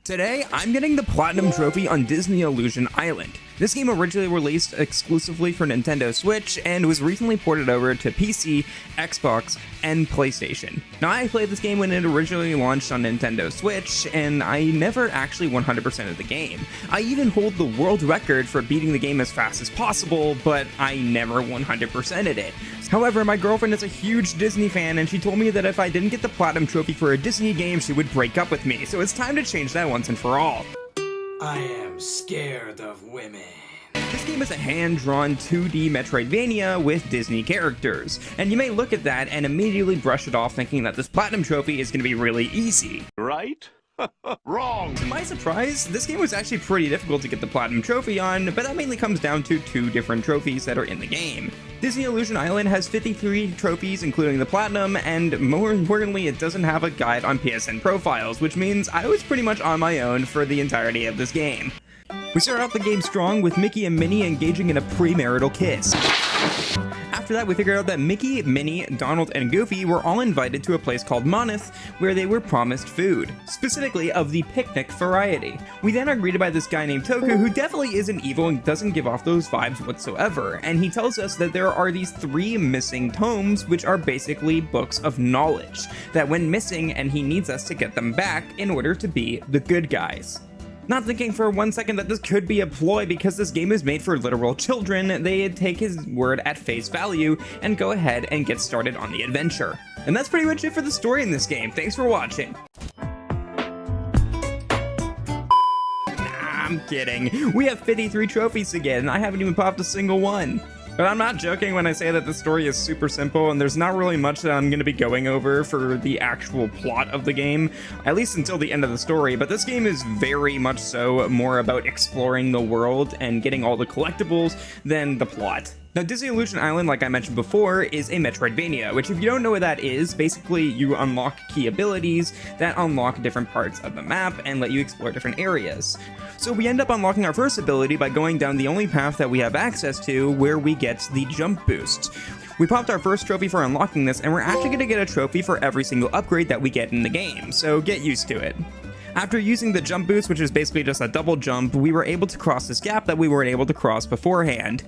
Today, I'm getting the Platinum Trophy on Disney Illusion Island. This game originally released exclusively for Nintendo Switch and was recently ported over to PC, Xbox, and PlayStation. Now, I played this game when it originally launched on Nintendo Switch, and I never actually 100%ed the game. I even hold the world record for beating the game as fast as possible, but I never 100%ed it. However, my girlfriend is a huge Disney fan, and she told me that if I didn't get the Platinum Trophy for a Disney game, she would break up with me, so it's time to change that once and for all. I am scared of women. This game is a hand-drawn 2D metroidvania with Disney characters, and you may look at that and immediately brush it off thinking that this Platinum Trophy is going to be really easy. Right? Wrong! To my surprise, this game was actually pretty difficult to get the Platinum Trophy on, but that mainly comes down to two different trophies that are in the game. Disney Illusion Island has 53 trophies, including the Platinum, and more importantly, it doesn't have a guide on PSN profiles, which means I was pretty much on my own for the entirety of this game. We start off the game strong with Mickey and Minnie engaging in a premarital kiss. After that, we figured out that Mickey, Minnie, Donald, and Goofy were all invited to a place called Monmouth, where they were promised food, specifically of the picnic variety. We then are greeted by this guy named Toku, who definitely isn't evil and doesn't give off those vibes whatsoever, and he tells us that there are these 3 missing tomes, which are basically books of knowledge, that went missing and he needs us to get them back in order to be the good guys. Not thinking for 1 second that this could be a ploy because this game is made for literal children, they take his word at face value and go ahead and get started on the adventure. And that's pretty much it for the story in this game. Thanks for watching. Nah, I'm kidding. We have 53 trophies again, and I haven't even popped a single one. But I'm not joking when I say that the story is super simple, and there's not really much that I'm going to be going over for the actual plot of the game, at least until the end of the story, but this game is very much so more about exploring the world and getting all the collectibles than the plot. Now, Disney Illusion Island, like I mentioned before, is a metroidvania, which if you don't know what that is, basically you unlock key abilities that unlock different parts of the map and let you explore different areas. So we end up unlocking our first ability by going down the only path that we have access to, where we get the jump boost. We popped our first trophy for unlocking this, and we're actually going to get a trophy for every single upgrade that we get in the game, so get used to it. After using the jump boost, which is basically just a double jump, we were able to cross this gap that we weren't able to cross beforehand.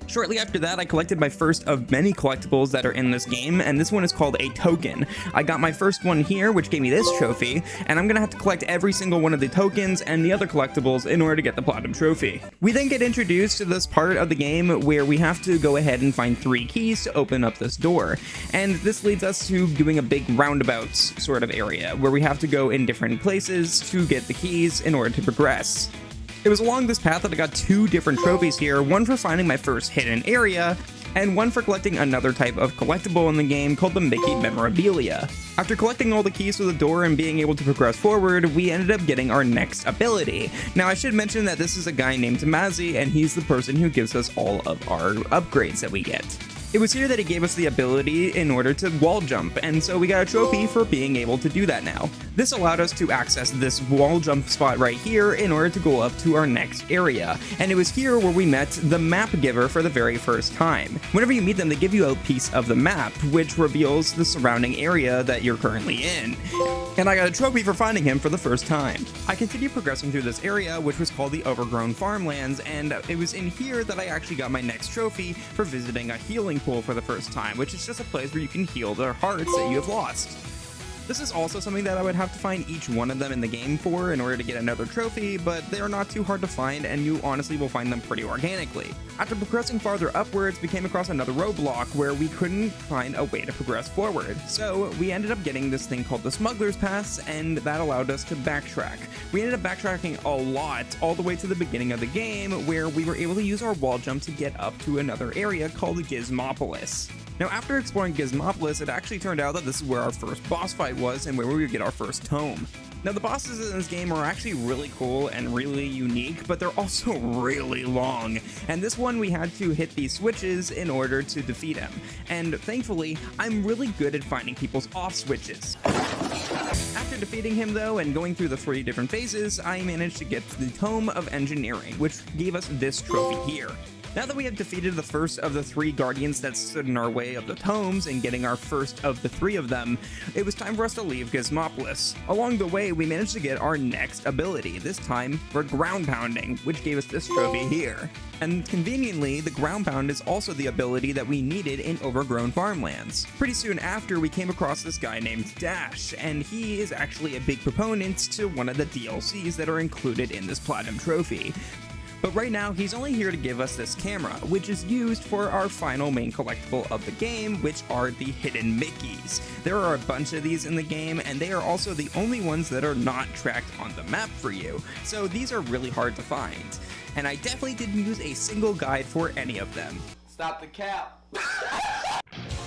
Shortly after that, I collected my first of many collectibles that are in this game, and this one is called a token. I got my first one here, which gave me this trophy, and I'm gonna have to collect every single one of the tokens and the other collectibles in order to get the Platinum Trophy. We then get introduced to this part of the game where we have to go ahead and find 3 keys to open up this door, and this leads us to doing a big roundabouts sort of area, where we have to go in different places to get the keys in order to progress. It was along this path that I got 2 different trophies here, one for finding my first hidden area, and one for collecting another type of collectible in the game called the Mickey Memorabilia. After collecting all the keys for the door and being able to progress forward, we ended up getting our next ability. Now, I should mention that this is a guy named Mazzy, and he's the person who gives us all of our upgrades that we get. It was here that he gave us the ability in order to wall jump, and so we got a trophy for being able to do that now. This allowed us to access this wall jump spot right here in order to go up to our next area, and it was here where we met the map giver for the very first time. Whenever you meet them, they give you a piece of the map, which reveals the surrounding area that you're currently in. And I got a trophy for finding him for the first time. I continued progressing through this area, which was called the Overgrown Farmlands, and it was in here that I actually got my next trophy for visiting a healing pool for the first time, which is just a place where you can heal the hearts that you have lost. This is also something that I would have to find each one of them in the game for in order to get another trophy, but they are not too hard to find, and you honestly will find them pretty organically. After progressing farther upwards, we came across another roadblock where we couldn't find a way to progress forward. So we ended up getting this thing called the Smuggler's Pass, and that allowed us to backtrack. We ended up backtracking a lot, all the way to the beginning of the game, where we were able to use our wall jump to get up to another area called Gizmopolis. Now, after exploring Gizmopolis, it actually turned out that this is where our first boss fight was and where we would get our first tome. Now, the bosses in this game are actually really cool and really unique, but they're also really long. And this one, we had to hit these switches in order to defeat him. And thankfully, I'm really good at finding people's off switches. After defeating him though, and going through the 3 different phases, I managed to get to the Tome of Engineering, which gave us this trophy here. Now that we have defeated the first of the 3 guardians that stood in our way of the tomes and getting our first of the 3 of them, it was time for us to leave Gizmopolis. Along the way, we managed to get our next ability, this time for ground pounding, which gave us this trophy here. And conveniently, the ground pound is also the ability that we needed in overgrown farmlands. Pretty soon after, we came across this guy named Dash, and he is actually a big proponent to one of the DLCs that are included in this platinum trophy. But right now, he's only here to give us this camera, which is used for our final main collectible of the game, which are the hidden Mickeys. There are a bunch of these in the game, and they are also the only ones that are not tracked on the map for you, so these are really hard to find. And I definitely didn't use a single guide for any of them. Stop the cap.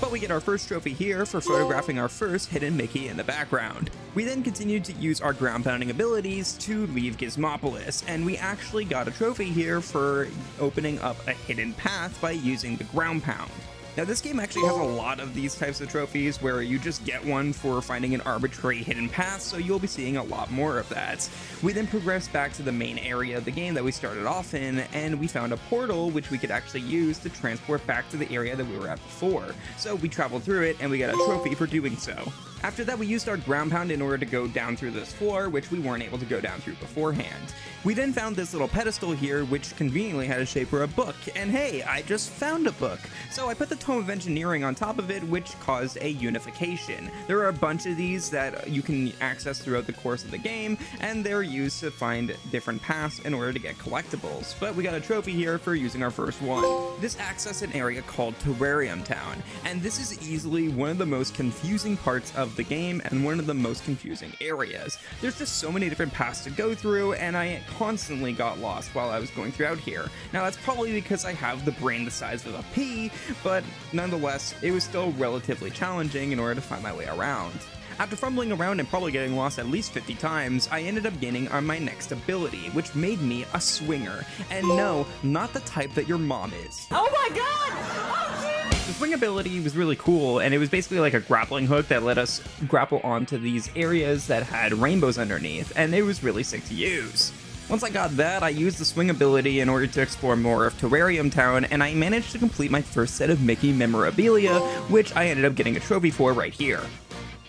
But we get our first trophy here for photographing our first hidden Mickey in the background. We then continued to use our ground pounding abilities to leave Gizmopolis, and we actually got a trophy here for opening up a hidden path by using the ground pound. Now this game actually has a lot of these types of trophies where you just get one for finding an arbitrary hidden path, so you'll be seeing a lot more of that. We then progressed back to the main area of the game that we started off in, and we found a portal which we could actually use to transport back to the area that we were at before. So we traveled through it and we got a trophy for doing so. After that, we used our ground pound in order to go down through this floor, which we weren't able to go down through beforehand. We then found this little pedestal here, which conveniently had a shape for a book, and hey, I just found a book. So I put the Tome of Engineering on top of it, which caused a unification. There are a bunch of these that you can access throughout the course of the game, and they're used to find different paths in order to get collectibles. But we got a trophy here for using our first one. This accessed an area called Terrarium Town, and this is easily one of the most confusing parts of the game and one of the most confusing areas. There's just so many different paths to go through, and I constantly got lost while I was going throughout here. Now that's probably because I have the brain the size of a pea, but nonetheless, it was still relatively challenging in order to find my way around. After fumbling around and probably getting lost at least 50 times, I ended up gaining on my next ability, which made me a swinger. And no, not the type that your mom is. Oh my god! Oh, the swing ability was really cool, and it was basically like a grappling hook that let us grapple onto these areas that had rainbows underneath, and it was really sick to use. Once I got that, I used the swing ability in order to explore more of Terrarium Town, and I managed to complete my first set of Mickey memorabilia, which I ended up getting a trophy for right here.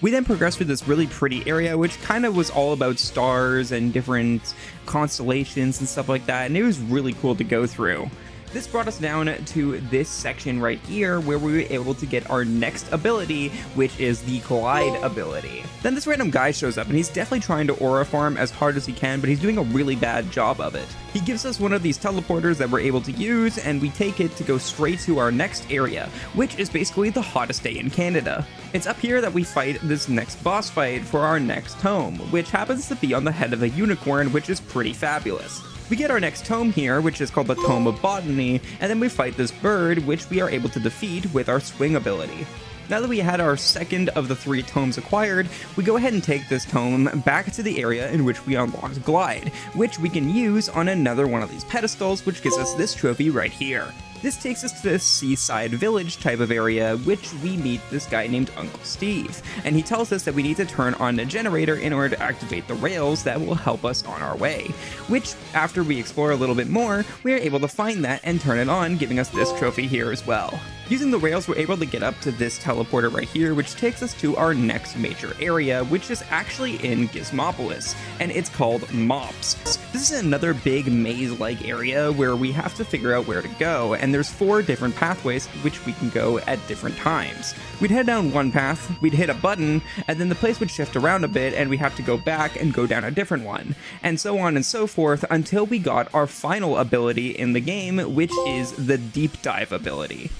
We then progressed through this really pretty area, which kind of was all about stars and different constellations and stuff like that, and it was really cool to go through. This brought us down to this section right here where we were able to get our next ability, which is the Glide ability. Then this random guy shows up and he's definitely trying to aura farm as hard as he can, but he's doing a really bad job of it. He gives us one of these teleporters that we're able to use, and we take it to go straight to our next area, which is basically the hottest day in Canada. It's up here that we fight this next boss fight for our next tome, which happens to be on the head of a unicorn, which is pretty fabulous. We get our next tome here, which is called the Tome of Botany, and then we fight this bird, which we are able to defeat with our swing ability. Now that we had our second of the 3 tomes acquired, we go ahead and take this tome back to the area in which we unlocked Glide, which we can use on another one of these pedestals, which gives us this trophy right here. This takes us to this seaside village type of area, which we meet this guy named Uncle Steve, and he tells us that we need to turn on a generator in order to activate the rails that will help us on our way, which, after we explore a little bit more, we are able to find that and turn it on, giving us this trophy here as well. Using the rails, we're able to get up to this teleporter right here, which takes us to our next major area, which is actually in Gizmopolis, and it's called Mops. This is another big maze-like area where we have to figure out where to go, and there's 4 different pathways which we can go at different times. We'd head down one path, we'd hit a button, and then the place would shift around a bit, and we have to go back and go down a different one, and so on and so forth until we got our final ability in the game, which is the Deep Dive ability.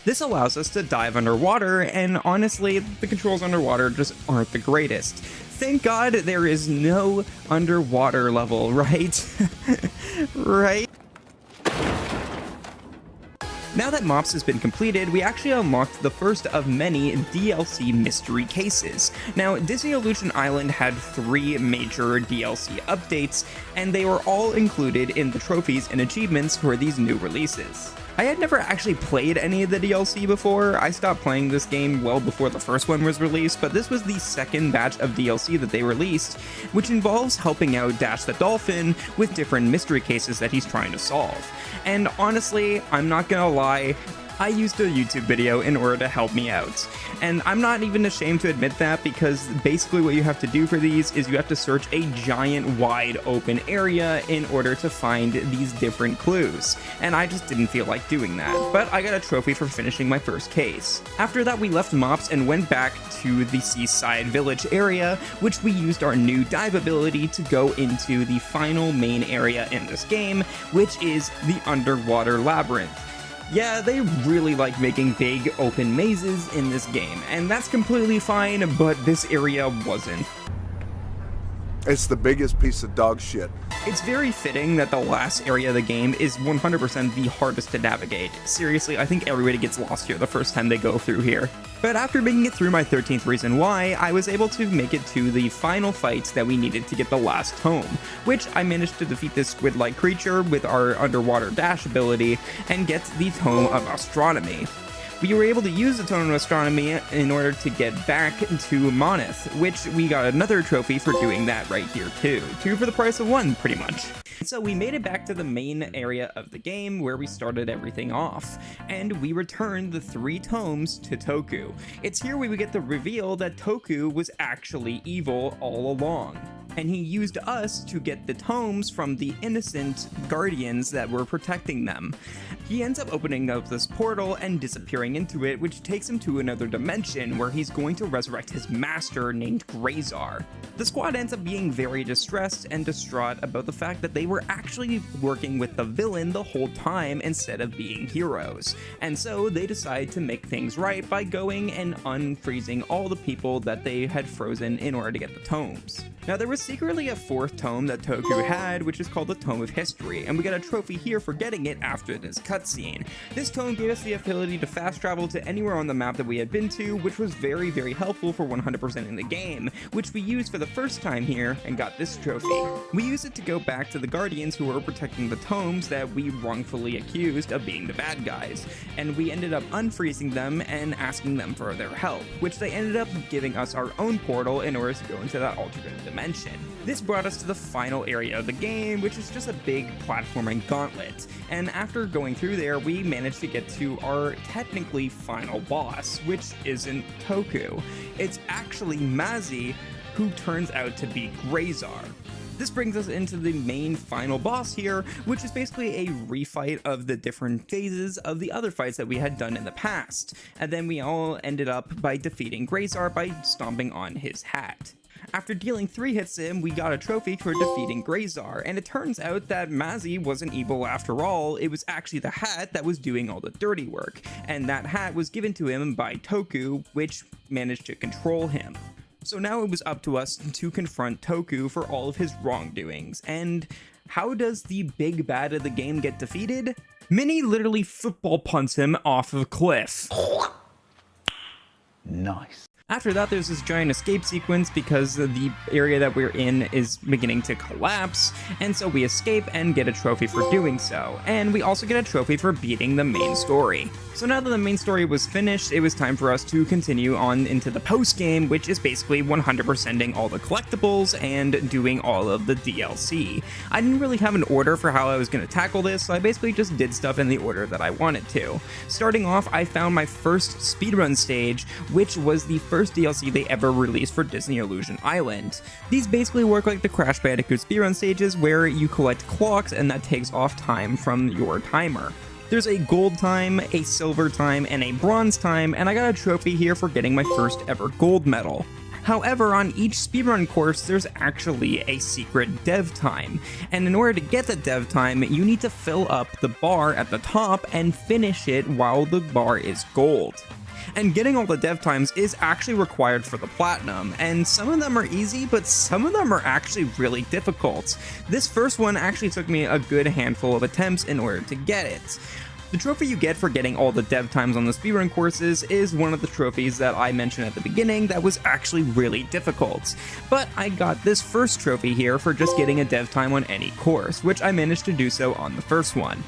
This allows us to dive underwater, and honestly, the controls underwater just aren't the greatest. Thank God there is no underwater level, right? Right? Now that Mops has been completed, we actually unlocked the first of many DLC mystery cases. Now, Disney Illusion Island had 3 major DLC updates, and they were all included in the trophies and achievements for these new releases. I had never actually played any of the DLC before. I stopped playing this game well before the first one was released, but this was the second batch of DLC that they released, which involves helping out Dash the Dolphin with different mystery cases that he's trying to solve. And honestly, I'm not gonna lie, I used a YouTube video in order to help me out. And I'm not even ashamed to admit that, because basically what you have to do for these is you have to search a giant wide open area in order to find these different clues. And I just didn't feel like doing that, but I got a trophy for finishing my first case. After that, we left Mops and went back to the seaside village area, which we used our new dive ability to go into the final main area in this game, which is the underwater labyrinth. Yeah, they really like making big open mazes in this game, and that's completely fine, but this area wasn't. It's the biggest piece of dog shit. It's very fitting that the last area of the game is 100% the hardest to navigate. Seriously, I think everybody gets lost here the first time they go through here. But after making it through my 13th reason why, I was able to make it to the final fights that we needed to get the last tome, which I managed to defeat this squid-like creature with our underwater dash ability and get the Tome of Astronomy. We were able to use the Tome of Astronomy in order to get back to Monith, which we got another trophy for doing that right here too. 2 for the price of 1, pretty much. So we made it back to the main area of the game where we started everything off, and we returned the 3 tomes to Toku. It's here we would get the reveal that Toku was actually evil all along, and he used us to get the tomes from the innocent guardians that were protecting them. He ends up opening up this portal and disappearing into it, which takes him to another dimension where he's going to resurrect his master named Grazar. The squad ends up being very distressed and distraught about the fact that they were actually working with the villain the whole time instead of being heroes, and so they decide to make things right by going and unfreezing all the people that they had frozen in order to get the tomes. Now, there was secretly a 4th tome that Toku had, which is called the Tome of History, and we got a trophy here for getting it after this cutscene. This tome gave us the ability to fast travel to anywhere on the map that we had been to, which was very, very helpful for 100% in the game, which we used for the first time here and got this trophy. We used it to go back to the guardians who were protecting the tomes that we wrongfully accused of being the bad guys, and we ended up unfreezing them and asking them for their help, which they ended up giving us our own portal in order to go into that alternate dimension. This brought us to the final area of the game, which is just a big platforming gauntlet, and after going through there, we managed to get to our technically final boss, which isn't Toku. It's actually Mazi, who turns out to be Grazar. This brings us into the main final boss here, which is basically a refight of the different phases of the other fights that we had done in the past, and then we all ended up by defeating Grazar by stomping on his hat. After dealing 3 hits to him, we got a trophy for defeating Grazar, and it turns out that Mazi wasn't evil after all. It was actually the hat that was doing all the dirty work, and that hat was given to him by Toku, which managed to control him. So now it was up to us to confront Toku for all of his wrongdoings. And how does the big bad of the game get defeated? Minnie literally football punts him off of a cliff. Nice. After that, there's this giant escape sequence because the area that we're in is beginning to collapse, and so we escape and get a trophy for doing so. And we also get a trophy for beating the main story. So now that the main story was finished, it was time for us to continue on into the post-game, which is basically 100%ing all the collectibles and doing all of the DLC. I didn't really have an order for how I was going to tackle this, so I basically just did stuff in the order that I wanted to. Starting off, I found my first speedrun stage, which was the first DLC they ever released for Disney Illusion Island. These basically work like the Crash Bandicoot speedrun stages, where you collect clocks and that takes off time from your timer. There's a gold time, a silver time, and a bronze time, and I got a trophy here for getting my first ever gold medal. However, on each speedrun course, there's actually a secret dev time, and in order to get the dev time, you need to fill up the bar at the top and finish it while the bar is gold. And getting all the dev times is actually required for the platinum, and some of them are easy, but some of them are actually really difficult. This first one actually took me a good handful of attempts in order to get it. The trophy you get for getting all the dev times on the speedrun courses is one of the trophies that I mentioned at the beginning that was actually really difficult. But I got this first trophy here for just getting a dev time on any course, which I managed to do so on the first one.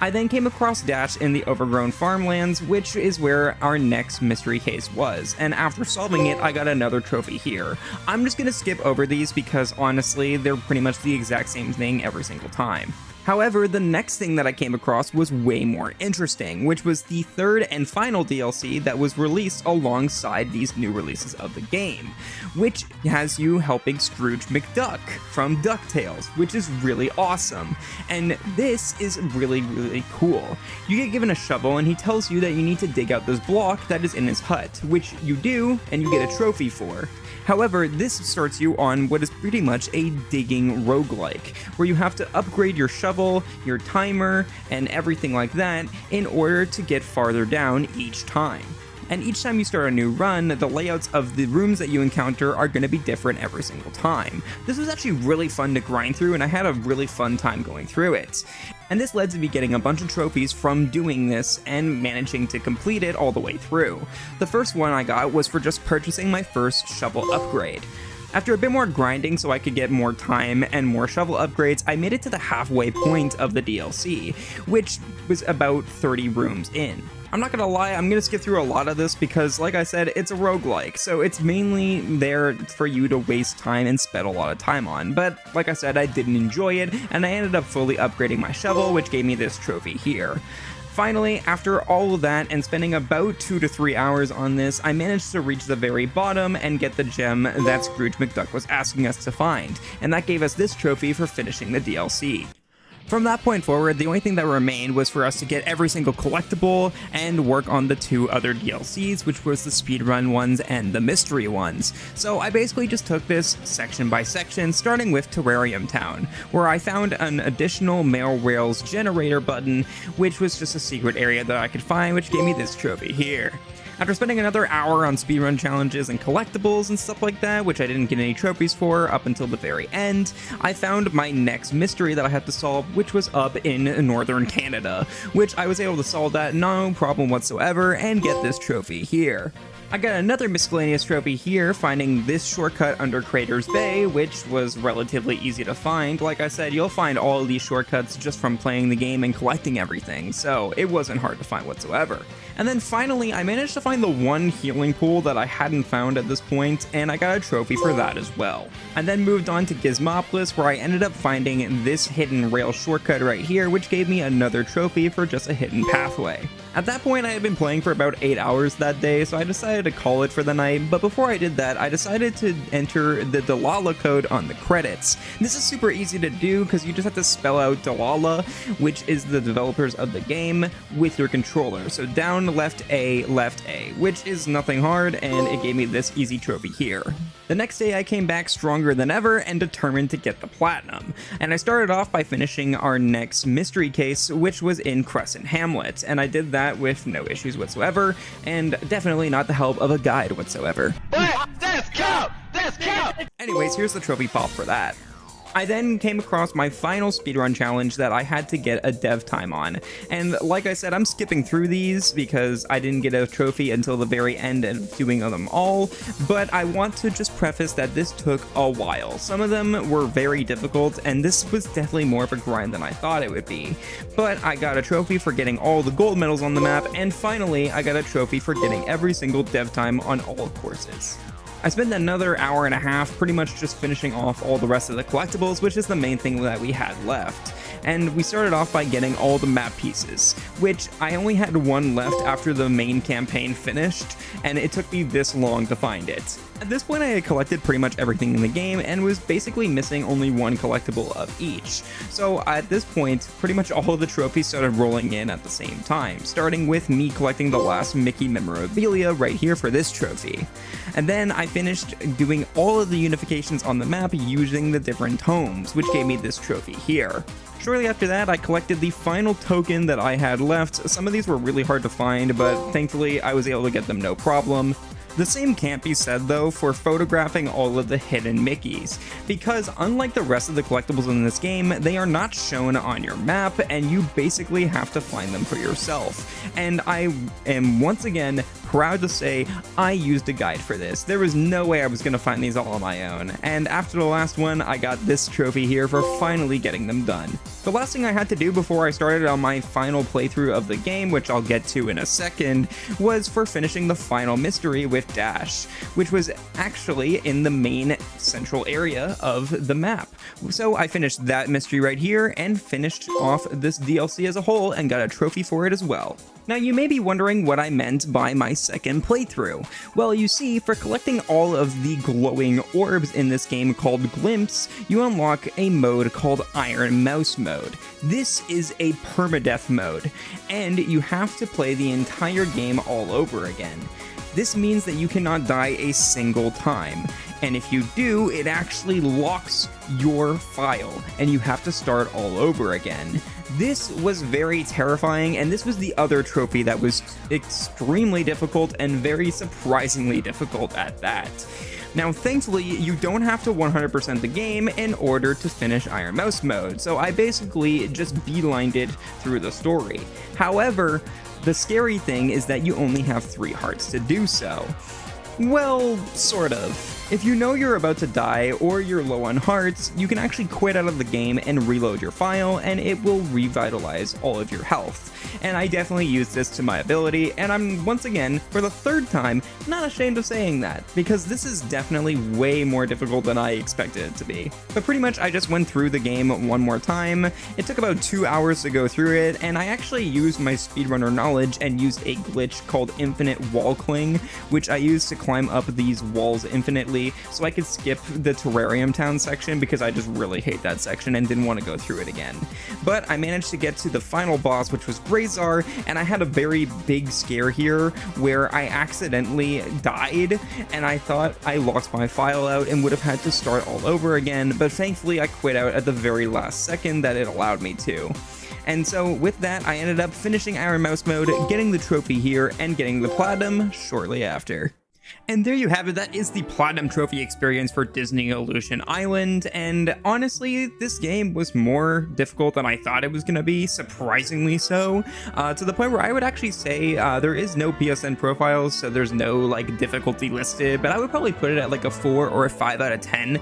I then came across Dash in the overgrown farmlands, which is where our next mystery case was, and after solving it, I got another trophy here. I'm just gonna skip over these because honestly, they're pretty much the exact same thing every single time. However, the next thing that I came across was way more interesting, which was the third and final DLC that was released alongside these new releases of the game, which has you helping Scrooge McDuck from DuckTales, which is really awesome. And this is really, really cool. You get given a shovel and he tells you that you need to dig out this block that is in his hut, which you do and you get a trophy for. However, this starts you on what is pretty much a digging roguelike, where you have to upgrade your shovel, your timer, and everything like that in order to get farther down each time. And each time you start a new run, the layouts of the rooms that you encounter are going to be different every single time. This was actually really fun to grind through, and I had a really fun time going through it. And this led to me getting a bunch of trophies from doing this and managing to complete it all the way through. The first one I got was for just purchasing my first shovel upgrade. After a bit more grinding so I could get more time and more shovel upgrades, I made it to the halfway point of the DLC, which was about 30 rooms in. I'm not gonna lie, I'm gonna skip through a lot of this because, like I said, it's a roguelike, so it's mainly there for you to waste time and spend a lot of time on. But, like I said, I didn't enjoy it, and I ended up fully upgrading my shovel, which gave me this trophy here. Finally, after all of that and spending about 2 to 3 hours on this, I managed to reach the very bottom and get the gem that Scrooge McDuck was asking us to find, and that gave us this trophy for finishing the DLC. From that point forward, the only thing that remained was for us to get every single collectible and work on the 2 other DLCs, which was the speedrun ones and the mystery ones. So I basically just took this section by section, starting with Terrarium Town, where I found an additional mail rails generator button, which was just a secret area that I could find, which gave me this trophy here. After spending another hour on speedrun challenges and collectibles and stuff like that, which I didn't get any trophies for up until the very end, I found my next mystery that I had to solve, which was up in northern Canada, which I was able to solve that no problem whatsoever and get this trophy here. I got another miscellaneous trophy here, finding this shortcut under Crater's Bay, which was relatively easy to find. Like I said, you'll find all of these shortcuts just from playing the game and collecting everything, so it wasn't hard to find whatsoever. And then finally, I managed to find the one healing pool that I hadn't found at this point, and I got a trophy for that as well. I then moved on to Gizmopolis, where I ended up finding this hidden rail shortcut right here, which gave me another trophy for just a hidden pathway. At that point, I had been playing for about 8 hours that day, so I decided to call it for the night, but before I did that, I decided to enter the Delilah code on the credits. This is super easy to do because you just have to spell out Delilah, which is the developers of the game, with your controller. So down, left A, which is nothing hard, and it gave me this easy trophy here. The next day I came back stronger than ever and determined to get the platinum, and I started off by finishing our next mystery case, which was in Crescent Hamlet, and I did that with no issues whatsoever, and definitely not the help of a guide whatsoever. That's count! That's count! Anyways, here's the trophy pop for that. I then came across my final speedrun challenge that I had to get a dev time on, and like I said, I'm skipping through these because I didn't get a trophy until the very end of doing them all, but I want to just preface that this took a while. Some of them were very difficult, and this was definitely more of a grind than I thought it would be, but I got a trophy for getting all the gold medals on the map, and finally I got a trophy for getting every single dev time on all courses. I spent another hour and a half pretty much just finishing off all the rest of the collectibles, which is the main thing that we had left. And we started off by getting all the map pieces, which I only had one left after the main campaign finished, and it took me this long to find it. At this point I had collected pretty much everything in the game and was basically missing only one collectible of each. So at this point, pretty much all of the trophies started rolling in at the same time, starting with me collecting the last Mickey memorabilia right here for this trophy. And then I finished doing all of the unifications on the map using the different tomes, which gave me this trophy here. Shortly after that, I collected the final token that I had left. Some of these were really hard to find, but thankfully I was able to get them no problem. The same can't be said though for photographing all of the hidden Mickeys, because unlike the rest of the collectibles in this game, they are not shown on your map and you basically have to find them for yourself. And I am once again proud to say I used a guide for this. There was no way I was going to find these all on my own, and after the last one, I got this trophy here for finally getting them done. The last thing I had to do before I started on my final playthrough of the game, which I'll get to in a second, was for finishing the final mystery with Dash, which was actually in the main central area of the map. So I finished that mystery right here and finished off this DLC as a whole and got a trophy for it as well. Now you may be wondering what I meant by my second playthrough. Well, you see, for collecting all of the glowing orbs in this game called Glimpse, you unlock a mode called Iron Mouse mode. This is a permadeath mode, and you have to play the entire game all over again. This means that you cannot die a single time, and if you do, it actually locks your file, and you have to start all over again. This was very terrifying, and this was the other trophy that was extremely difficult and very surprisingly difficult at that. Now, thankfully, you don't have to 100% the game in order to finish Iron Mouse mode, so I basically just beelined it through the story. However, the scary thing is that you only have 3 hearts to do so. Well, sort of. If you know you're about to die or you're low on hearts, you can actually quit out of the game and reload your file, and it will revitalize all of your health. And I definitely used this to my ability, and I'm, once again, for the 3rd time, not ashamed of saying that, because this is definitely way more difficult than I expected it to be. But pretty much I just went through the game one more time. It took about 2 hours to go through it, and I actually used my speedrunner knowledge and used a glitch called Infinite Wall Cling, which I used to climb up these walls infinitely so I could skip the Terrarium Town section because I just really hate that section and didn't want to go through it again. But I managed to get to the final boss, which was Brazar, and I had a very big scare here where I accidentally died and I thought I locked my file out and would have had to start all over again, but thankfully I quit out at the very last second that it allowed me to. And so with that, I ended up finishing Iron Mouse mode, getting the trophy here, and getting the platinum shortly after. And there you have it, that is the Platinum Trophy experience for Disney Illusion Island, and honestly, this game was more difficult than I thought it was going to be, surprisingly so, to the point where I would actually say there is no PSN profiles, so there's no like difficulty listed, but I would probably put it at like a 4 or a 5 out of 10,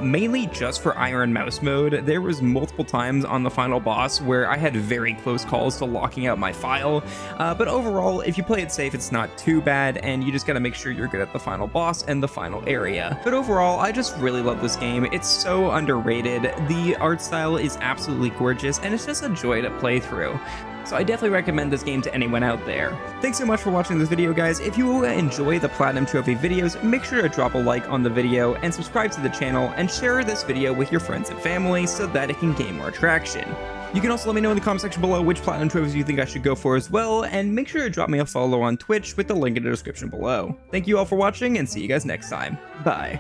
mainly just for Iron Mouse mode. There was multiple times on the final boss where I had very close calls to locking out my file, but overall, if you play it safe, it's not too bad, and you just gotta make sure you're good at the final boss and the final area. But overall, I just really love this game. It's so underrated. The art style is absolutely gorgeous, and it's just a joy to play through. So I definitely recommend this game to anyone out there. Thanks so much for watching this video, guys. If you enjoy the Platinum Trophy videos, make sure to drop a like on the video and subscribe to the channel and share this video with your friends and family so that it can gain more traction. You can also let me know in the comment section below which Platinum Trophies you think I should go for as well, and make sure to drop me a follow on Twitch with the link in the description below. Thank you all for watching, and see you guys next time. Bye.